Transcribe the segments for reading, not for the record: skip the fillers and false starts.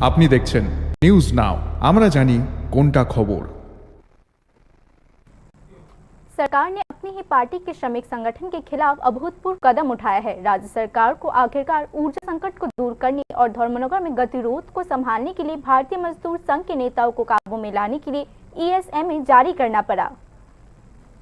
আপনি দেখছেন news now, আমরা জানি কোনটা খবর। सरकार ने अपनी ही पार्टी के श्रमिक संगठन के खिलाफ अभूतपूर्व कदम उठाया है। राज्य सरकार को आखिरकार ऊर्जा संकट को दूर करने और धर्मनगर में गतिरोध को संभालने के लिए भारतीय मजदूर संघ के नेताओं को काबू में लाने के लिए ESMA जारी करना पड़ा।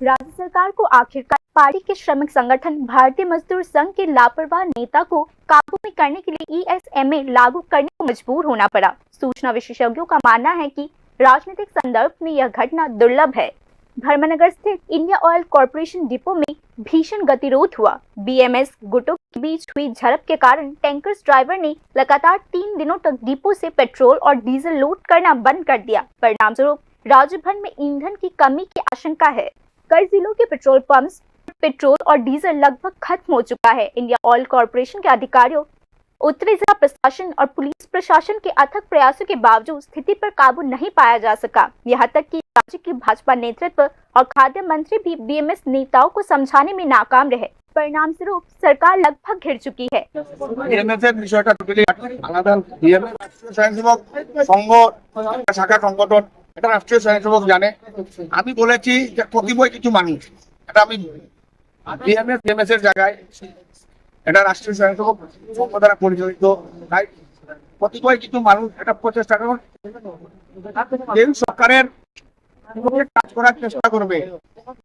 राज्य सरकार को आखिरकार पार्टी के श्रमिक संगठन भारतीय मजदूर संघ के लापरवाह नेता को काबू में करने के लिए ESMA लागू करने को मजबूर होना पड़ा। सूचना विशेषज्ञों का मानना है कि राजनीतिक संदर्भ में यह घटना दुर्लभ है। धर्मनगर स्थित इंडिया ऑयल कॉरपोरेशन डिपो में भीषण गतिरोध हुआ। BMS गुटों के बीच हुई झड़प के कारण टैंकर्स ड्राइवर ने लगातार 3 दिनों तक डिपो से पेट्रोल और डीजल लोड करना बंद कर दिया। परिणामस्वरूप राज्य भर में ईंधन की कमी की आशंका है। कई जिलों के पेट्रोल पंप्स पेट्रोल और डीजल लगभग खत्म हो चुका है। इंडिया ऑयल कॉरपोरेशन के अधिकारियों, उत्तरी जिला प्रशासन और पुलिस प्रशासन के अथक प्रयासों के बावजूद स्थिति पर काबू नहीं पाया जा सका। यहाँ तक कि राज्य की भाजपा नेतृत्व और खाद्य मंत्री भी BMS नेताओं को समझाने में नाकाम रहे। परिणाम स्वरूप सरकार लगभग घिर चुकी है। রাষ্ট্রীয় স্বয়ংসেবক জানে, আমি বলেছি যে প্রতিবয় কিছু মানুষ, এটা আমি BMS এর জায়গায় এটা রাষ্ট্রীয় স্বয়ংসেবক সংঘ দ্বারা পরিচালিত, তাই প্রতিবয় কিছু মানুষ এটা প্রচেষ্টা করুন, যেই সরকারের কাজ করার চেষ্টা করবে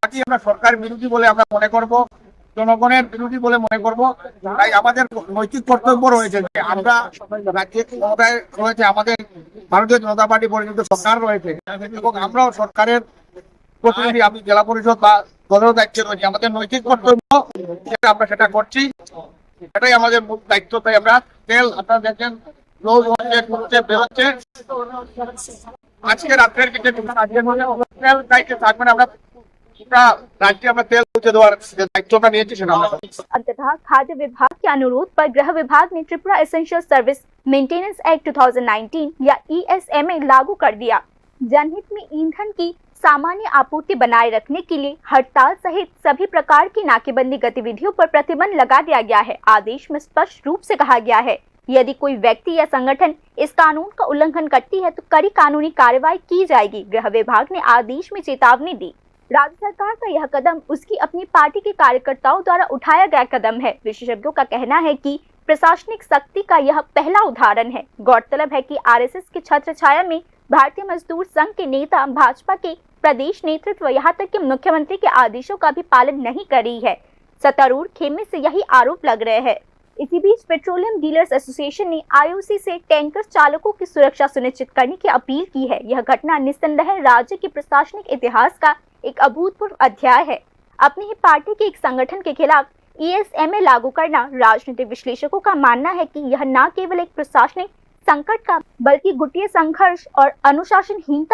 তাকে আমরা সরকার বিরোধী বলে আমরা মনে করব, জনগণের বিরোধী বলে মনে করব। তাই আমাদের নৈতিক কর্তব্য রয়েছে যে আমরা রাজ্যে ক্ষমতায় রয়েছে, আমাদের ভারতীয় জনতা পার্টি পরিচালিত সরকার রয়েছে এবং আমরাও সরকারের প্রতিনিধি, আমি জেলা পরিষদ বা দলের দায়িত্বে রয়েছে। আমাদের নৈতিক কর্তব্য যেটা আমরা সেটা করছি, এটাই আমাদের মূল দায়িত্ব। তাই আমরা তেল আপনারা দেখেন রোজ হচ্ছে বেরোচ্ছে, আজকে রাত্রের কিছু তেল দায়িত্বে থাকবেন, আমরা अंततः खाद्य विभाग के अनुरोध पर गृह विभाग ने Tripura essential service maintenance act 2019 या ESMA लागू कर दिया। जनहित में ईंधन की सामान्य आपूर्ति बनाए रखने के लिए हड़ताल सहित सभी प्रकार की नाकेबंदी गतिविधियों पर प्रतिबंध लगा दिया गया है। आदेश में स्पष्ट रूप से कहा गया है, यदि कोई व्यक्ति या संगठन इस कानून का उल्लंघन करती है तो कड़ी कानूनी कार्रवाई की जाएगी। गृह विभाग ने आदेश में चेतावनी दी। राज्य सरकार का यह कदम उसकी अपनी पार्टी के कार्यकर्ताओं द्वारा उठाया गया कदम है। विशेषज्ञों का कहना है कि प्रशासनिक सख्ती का यह पहला उदाहरण है। गौरतलब है कि RSS के छत्र छाया में भारतीय मजदूर संघ के नेता भाजपा के प्रदेश नेतृत्व यहाँ तक कि मुख्यमंत्री के आदेशों का भी पालन नहीं कर रही है। सत्तारूढ़ खेमे से यही आरोप लग रहे हैं। इसी बीच पेट्रोलियम डीलर्स एसोसिएशन ने IOC से टैंकर चालकों की सुरक्षा सुनिश्चित करने की अपील की है। यह घटना निस्संदेह राज्य के प्रशासनिक इतिहास का एक अभूतपूर्व अध्याय है। अपनी ही पार्टी के एक संगठन के खिलाफ ESMA लागू करना, राजनीतिक विश्लेषकों का मानना है कि यह न केवल एक प्रशासनिक संकट का बल्कि गुटीय संघर्ष और अनुशासनहीनता